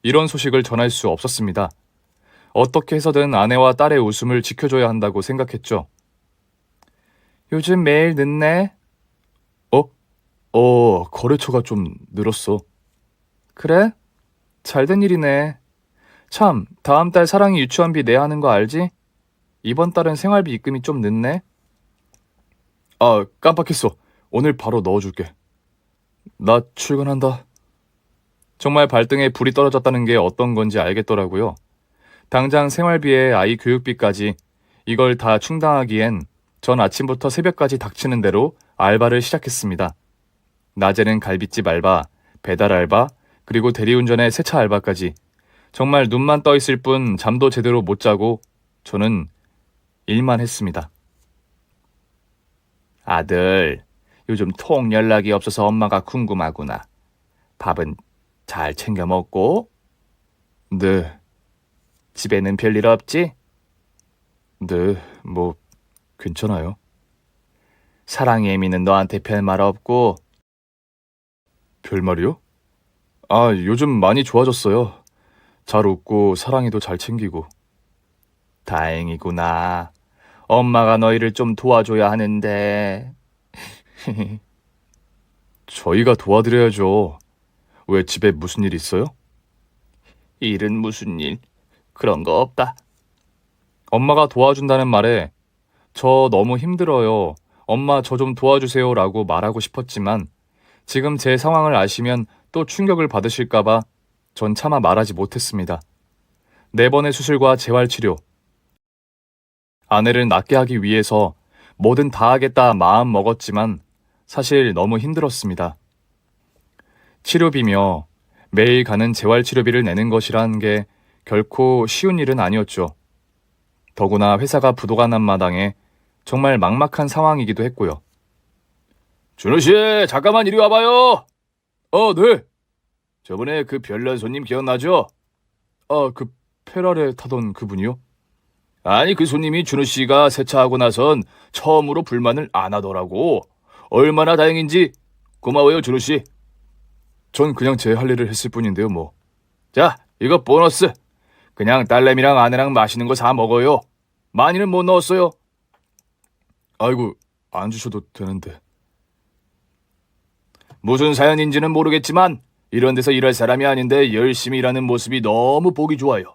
A: 이런 소식을 전할 수 없었습니다. 어떻게 해서든 아내와 딸의 웃음을 지켜줘야 한다고 생각했죠. 요즘 매일 늦네? 거래처가 좀 늘었어. 그래? 잘된 일이네. 참, 다음 달 사랑이 유치원비 내야 하는 거 알지? 이번 달은 생활비 입금이 좀 늦네. 아, 깜빡했어. 오늘 바로 넣어줄게. 나 출근한다. 정말 발등에 불이 떨어졌다는 게 어떤 건지 알겠더라고요. 당장 생활비에 아이 교육비까지 이걸 다 충당하기엔 전 아침부터 새벽까지 닥치는 대로 알바를 시작했습니다. 낮에는 갈비집 알바, 배달 알바, 그리고 대리운전의 세차 알바까지 정말 눈만 떠 있을 뿐 잠도 제대로 못 자고 저는 일만 했습니다. 아들, 요즘 통 연락이 없어서 엄마가 궁금하구나. 밥은 잘 챙겨 먹고? 네. 집에는 별일 없지? 네, 뭐 괜찮아요. 사랑이 애미는 너한테 별말 없고? 별말이요? 아, 요즘 많이 좋아졌어요. 잘 웃고 사랑이도 잘 챙기고. 다행이구나. 엄마가 너희를 좀 도와줘야 하는데. 저희가 도와드려야죠. 왜 집에 무슨 일 있어요? 일은 무슨 일? 그런 거 없다. 엄마가 도와준다는 말에 저 너무 힘들어요. 엄마 저 좀 도와주세요 라고 말하고 싶었지만 지금 제 상황을 아시면 또 충격을 받으실까봐 전 차마 말하지 못했습니다. 4번의 수술과 재활치료. 아내를 낫게 하기 위해서 뭐든 다 하겠다 마음 먹었지만 사실 너무 힘들었습니다. 치료비며 매일 가는 재활치료비를 내는 것이란 게 결코 쉬운 일은 아니었죠. 더구나 회사가 부도가 난 마당에 정말 막막한 상황이기도 했고요. 준호 씨, 잠깐만 이리 와봐요. 네. 저번에 그 별난 손님 기억나죠? 그 페라레 타던 그분이요? 아니, 그 손님이 준호 씨가 세차하고 나선 처음으로 불만을 안 하더라고. 얼마나 다행인지 고마워요, 준호 씨. 전 그냥 제 할 일을 했을 뿐인데요, 뭐. 자, 이거 보너스. 그냥 딸내미랑 아내랑 맛있는 거 사 먹어요. 많이는 못 넣었어요. 아이고, 안 주셔도 되는데. 무슨 사연인지는 모르겠지만 이런 데서 일할 사람이 아닌데 열심히 일하는 모습이 너무 보기 좋아요.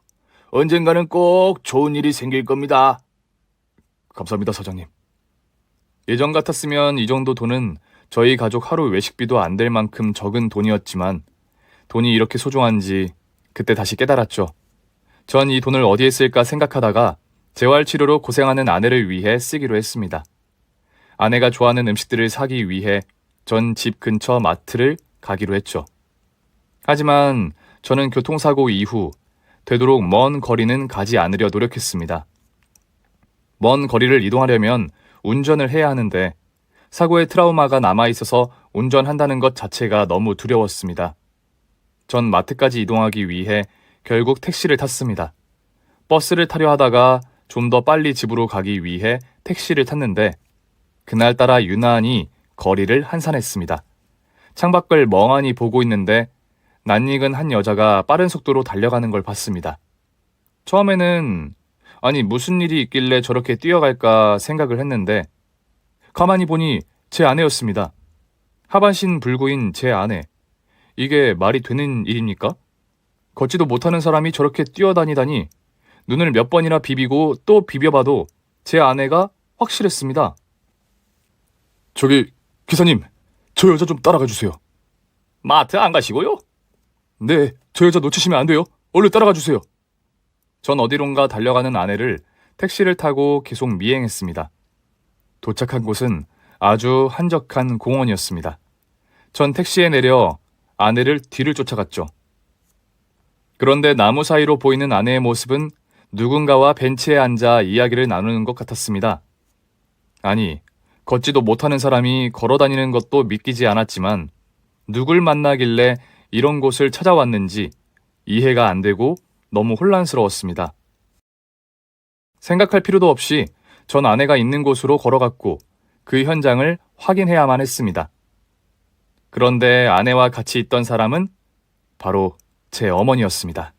A: 언젠가는 꼭 좋은 일이 생길 겁니다. 감사합니다, 사장님. 예전 같았으면 이 정도 돈은 저희 가족 하루 외식비도 안 될 만큼 적은 돈이었지만 돈이 이렇게 소중한지 그때 다시 깨달았죠. 전 이 돈을 어디에 쓸까 생각하다가 재활치료로 고생하는 아내를 위해 쓰기로 했습니다. 아내가 좋아하는 음식들을 사기 위해 전 집 근처 마트를 가기로 했죠. 하지만 저는 교통사고 이후 되도록 먼 거리는 가지 않으려 노력했습니다. 먼 거리를 이동하려면 운전을 해야 하는데 사고의 트라우마가 남아있어서 운전한다는 것 자체가 너무 두려웠습니다. 전 마트까지 이동하기 위해 결국 택시를 탔습니다. 버스를 타려 하다가 좀 더 빨리 집으로 가기 위해 택시를 탔는데 그날따라 유난히 거리를 한산했습니다. 창밖을 멍하니 보고 있는데 낯익은 한 여자가 빠른 속도로 달려가는 걸 봤습니다. 처음에는 아니 무슨 일이 있길래 저렇게 뛰어갈까 생각을 했는데 가만히 보니 제 아내였습니다. 하반신 불구인 제 아내. 이게 말이 되는 일입니까? 걷지도 못하는 사람이 저렇게 뛰어다니다니 눈을 몇 번이나 비비고 또 비벼봐도 제 아내가 확실했습니다. 저기 기사님, 저 여자 좀 따라가 주세요. 마트 안 가시고요? 네, 저 여자 놓치시면 안 돼요. 얼른 따라가 주세요. 전 어디론가 달려가는 아내를 택시를 타고 계속 미행했습니다. 도착한 곳은 아주 한적한 공원이었습니다. 전 택시에 내려 아내를 뒤를 쫓아갔죠. 그런데 나무 사이로 보이는 아내의 모습은 누군가와 벤치에 앉아 이야기를 나누는 것 같았습니다. 아니, 걷지도 못하는 사람이 걸어다니는 것도 믿기지 않았지만 누굴 만나길래 이런 곳을 찾아왔는지 이해가 안 되고 너무 혼란스러웠습니다. 생각할 필요도 없이 전 아내가 있는 곳으로 걸어갔고 그 현장을 확인해야만 했습니다. 그런데 아내와 같이 있던 사람은 바로 제 어머니였습니다.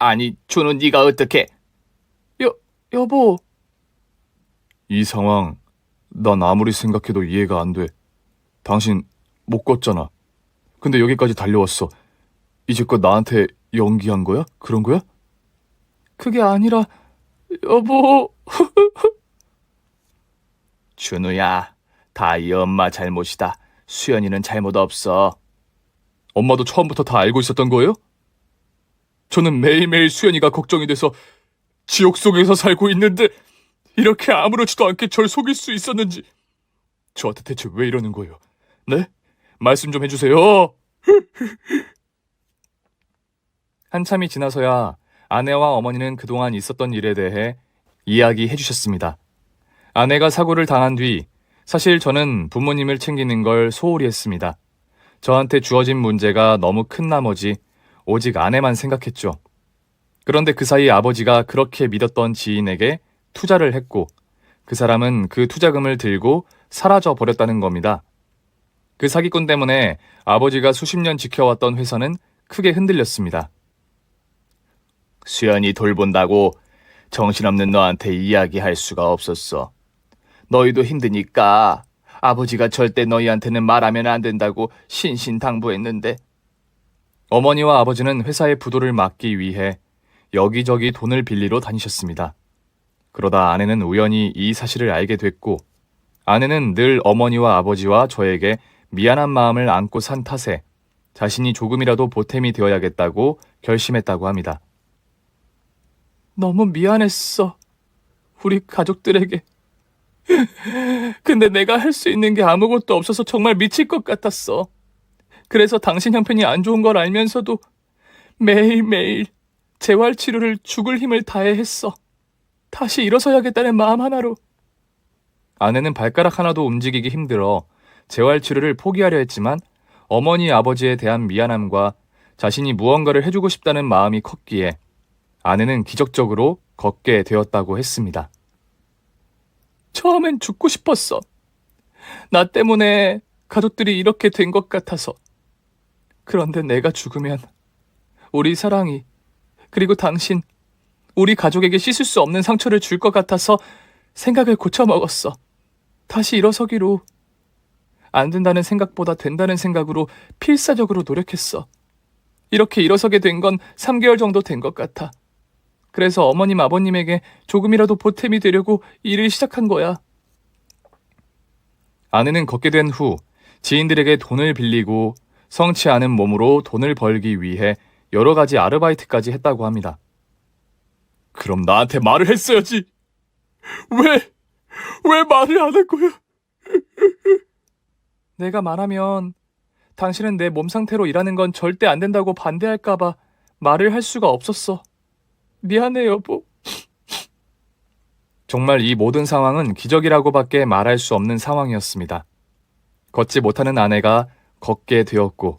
A: 아니, 준우 네가 어떻게? 여보. 이 상황 난 아무리 생각해도 이해가 안 돼. 당신 못 걷잖아. 근데 여기까지 달려왔어. 이제껏 나한테 연기한 거야? 그런 거야? 그게 아니라 여보. 준우야, 다 이 엄마 잘못이다. 수연이는 잘못 없어. 엄마도 처음부터 다 알고 있었던 거예요? 저는 매일매일 수연이가 걱정이 돼서 지옥 속에서 살고 있는데 이렇게 아무렇지도 않게 절 속일 수 있었는지. 저한테 대체 왜 이러는 거예요? 네? 말씀 좀 해주세요. 한참이 지나서야 아내와 어머니는 그동안 있었던 일에 대해 이야기해 주셨습니다. 아내가 사고를 당한 뒤 사실 저는 부모님을 챙기는 걸 소홀히 했습니다. 저한테 주어진 문제가 너무 큰 나머지 오직 아내만 생각했죠. 그런데 그 사이 아버지가 그렇게 믿었던 지인에게 투자를 했고 그 사람은 그 투자금을 들고 사라져 버렸다는 겁니다. 그 사기꾼 때문에 아버지가 수십 년 지켜왔던 회사는 크게 흔들렸습니다. 수연이 돌본다고 정신없는 너한테 이야기할 수가 없었어. 너희도 힘드니까 아버지가 절대 너희한테는 말하면 안 된다고 신신당부했는데. 어머니와 아버지는 회사의 부도를 막기 위해 여기저기 돈을 빌리러 다니셨습니다. 그러다 아내는 우연히 이 사실을 알게 됐고, 아내는 늘 어머니와 아버지와 저에게 미안한 마음을 안고 산 탓에 자신이 조금이라도 보탬이 되어야겠다고 결심했다고 합니다. 너무 미안했어. 우리 가족들에게. 근데 내가 할 수 있는 게 아무것도 없어서 정말 미칠 것 같았어. 그래서 당신 형편이 안 좋은 걸 알면서도 매일매일 재활치료를 죽을 힘을 다해 했어. 다시 일어서야겠다는 마음 하나로. 아내는 발가락 하나도 움직이기 힘들어 재활치료를 포기하려 했지만 어머니 아버지에 대한 미안함과 자신이 무언가를 해주고 싶다는 마음이 컸기에 아내는 기적적으로 걷게 되었다고 했습니다. 처음엔 죽고 싶었어. 나 때문에 가족들이 이렇게 된 것 같아서. 그런데 내가 죽으면 우리 사랑이, 그리고 당신, 우리 가족에게 씻을 수 없는 상처를 줄 것 같아서 생각을 고쳐먹었어. 다시 일어서기로. 안 된다는 생각보다 된다는 생각으로 필사적으로 노력했어. 이렇게 일어서게 된 건 3개월 정도 된 것 같아. 그래서 어머님, 아버님에게 조금이라도 보탬이 되려고 일을 시작한 거야. 아내는 걷게 된 후 지인들에게 돈을 빌리고 성치 않은 몸으로 돈을 벌기 위해 여러 가지 아르바이트까지 했다고 합니다. 그럼 나한테 말을 했어야지. 왜 말을 안 한 거야? 내가 말하면 당신은 내 몸 상태로 일하는 건 절대 안 된다고 반대할까봐 말을 할 수가 없었어. 미안해, 여보. 정말 이 모든 상황은 기적이라고밖에 말할 수 없는 상황이었습니다. 걷지 못하는 아내가 걷게 되었고,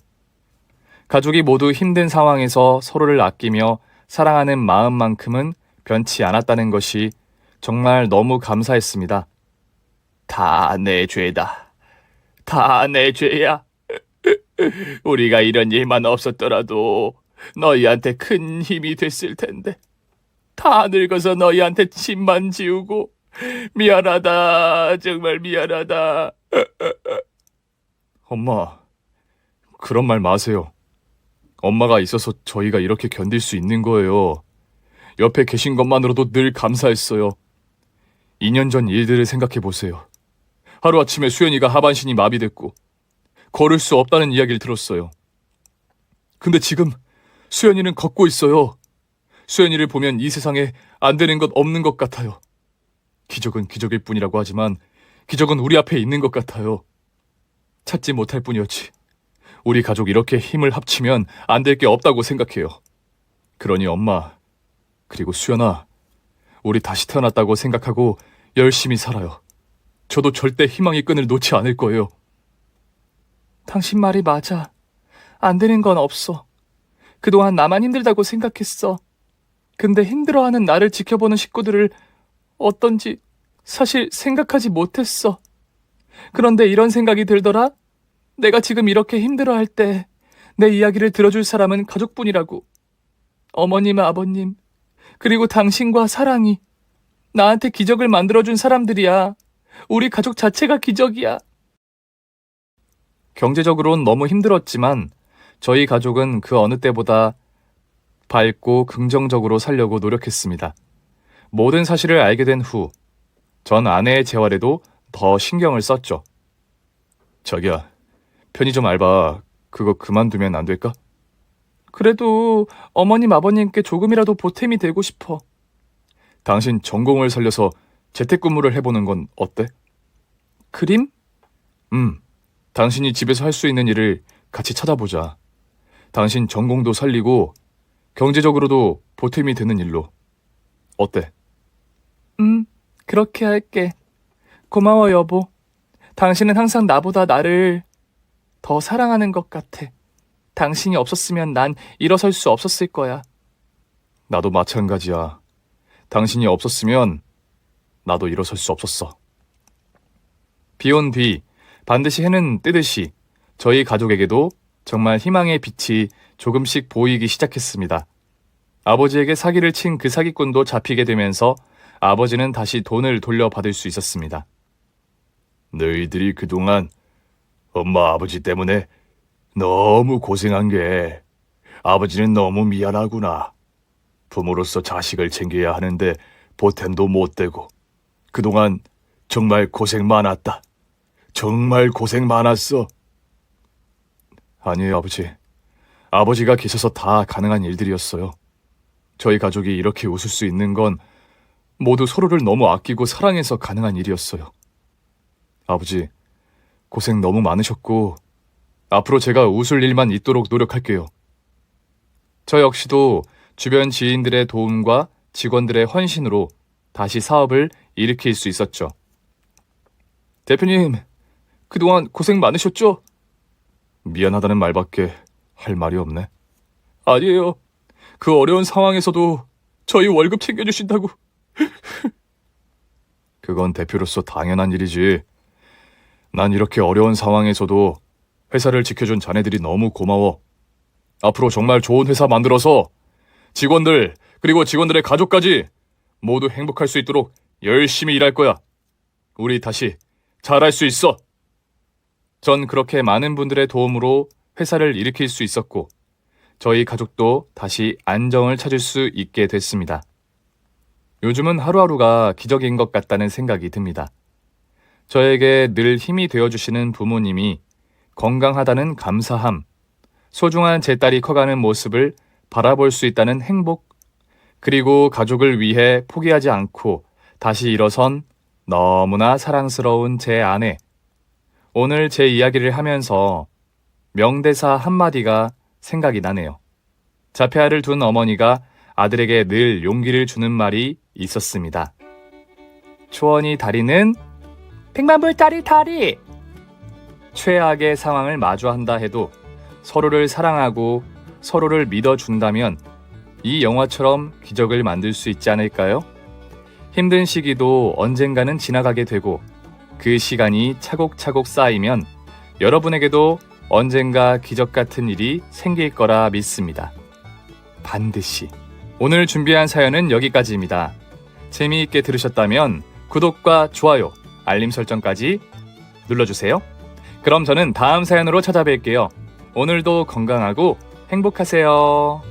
A: 가족이 모두 힘든 상황에서 서로를 아끼며 사랑하는 마음만큼은 변치 않았다는 것이 정말 너무 감사했습니다. 다 내 죄다. 다 내 죄야. 우리가 이런 일만 없었더라도 너희한테 큰 힘이 됐을 텐데. 다 늙어서 너희한테 짐만 지우고 미안하다. 정말 미안하다. 엄마, 그런 말 마세요. 엄마가 있어서 저희가 이렇게 견딜 수 있는 거예요. 옆에 계신 것만으로도 늘 감사했어요. 2년 전 일들을 생각해 보세요. 하루아침에 수연이가 하반신이 마비됐고 걸을 수 없다는 이야기를 들었어요. 근데 지금 수연이는 걷고 있어요. 수연이를 보면 이 세상에 안 되는 것 없는 것 같아요. 기적은 기적일 뿐이라고 하지만 기적은 우리 앞에 있는 것 같아요. 찾지 못할 뿐이었지. 우리 가족 이렇게 힘을 합치면 안 될 게 없다고 생각해요. 그러니 엄마, 그리고 수연아, 우리 다시 태어났다고 생각하고 열심히 살아요. 저도 절대 희망의 끈을 놓지 않을 거예요. 당신 말이 맞아. 안 되는 건 없어. 그동안 나만 힘들다고 생각했어. 근데 힘들어하는 나를 지켜보는 식구들을 어떤지 사실 생각하지 못했어. 그런데 이런 생각이 들더라. 내가 지금 이렇게 힘들어할 때 내 이야기를 들어줄 사람은 가족뿐이라고. 어머님, 아버님, 그리고 당신과 사랑이 나한테 기적을 만들어준 사람들이야. 우리 가족 자체가 기적이야. 경제적으로는 너무 힘들었지만 저희 가족은 그 어느 때보다 밝고 긍정적으로 살려고 노력했습니다. 모든 사실을 알게 된 후 전 아내의 재활에도 더 신경을 썼죠. 자기야, 편의점 알바 그거 그만두면 안 될까? 그래도 어머님, 아버님께 조금이라도 보탬이 되고 싶어. 당신 전공을 살려서 재택근무를 해보는 건 어때? 그림? 당신이 집에서 할 수 있는 일을 같이 찾아보자. 당신 전공도 살리고 경제적으로도 보탬이 되는 일로. 어때? 그렇게 할게. 고마워, 여보. 당신은 항상 나보다 나를 더 사랑하는 것 같아. 당신이 없었으면 난 일어설 수 없었을 거야. 나도 마찬가지야. 당신이 없었으면 나도 일어설 수 없었어. 비온 뒤 반드시 해는 뜨듯이 저희 가족에게도 정말 희망의 빛이 조금씩 보이기 시작했습니다. 아버지에게 사기를 친 그 사기꾼도 잡히게 되면서 아버지는 다시 돈을 돌려받을 수 있었습니다. 너희들이 그동안 엄마 아버지 때문에 너무 고생한 게 아버지는 너무 미안하구나.
B: 부모로서 자식을 챙겨야 하는데 보탬도 못 되고 그동안 정말 고생 많았다. 정말 고생 많았어.
A: 아니에요, 아버지. 아버지가 계셔서 다 가능한 일들이었어요. 저희 가족이 이렇게 웃을 수 있는 건 모두 서로를 너무 아끼고 사랑해서 가능한 일이었어요. 아버지, 고생 너무 많으셨고 앞으로 제가 웃을 일만 있도록 노력할게요. 저 역시도 주변 지인들의 도움과 직원들의 헌신으로 다시 사업을 일으킬 수 있었죠. 대표님, 그동안 고생 많으셨죠? 미안하다는 말밖에 할 말이 없네. 아니에요. 그 어려운 상황에서도 저희 월급 챙겨주신다고. 그건 대표로서 당연한 일이지. 난 이렇게 어려운 상황에서도 회사를 지켜준 자네들이 너무 고마워. 앞으로 정말 좋은 회사 만들어서 직원들, 그리고 직원들의 가족까지 모두 행복할 수 있도록 열심히 일할 거야. 우리 다시 잘할 수 있어. 전 그렇게 많은 분들의 도움으로 회사를 일으킬 수 있었고, 저희 가족도 다시 안정을 찾을 수 있게 됐습니다. 요즘은 하루하루가 기적인 것 같다는 생각이 듭니다. 저에게 늘 힘이 되어주시는 부모님이 건강하다는 감사함, 소중한 제 딸이 커가는 모습을 바라볼 수 있다는 행복, 그리고 가족을 위해 포기하지 않고 다시 일어선 너무나 사랑스러운 제 아내. 오늘 제 이야기를 하면서 명대사 한마디가 생각이 나네요. 자폐아를 둔 어머니가 아들에게 늘 용기를 주는 말이 있었습니다. 초원이 다리는 백만불 다리. 최악의 상황을 마주한다 해도 서로를 사랑하고 서로를 믿어준다면 이 영화처럼 기적을 만들 수 있지 않을까요? 힘든 시기도 언젠가는 지나가게 되고 그 시간이 차곡차곡 쌓이면 여러분에게도 언젠가 기적 같은 일이 생길 거라 믿습니다. 반드시. 오늘 준비한 사연은 여기까지입니다. 재미있게 들으셨다면 구독과 좋아요, 알림 설정까지 눌러주세요. 그럼 저는 다음 사연으로 찾아뵐게요. 오늘도 건강하고 행복하세요.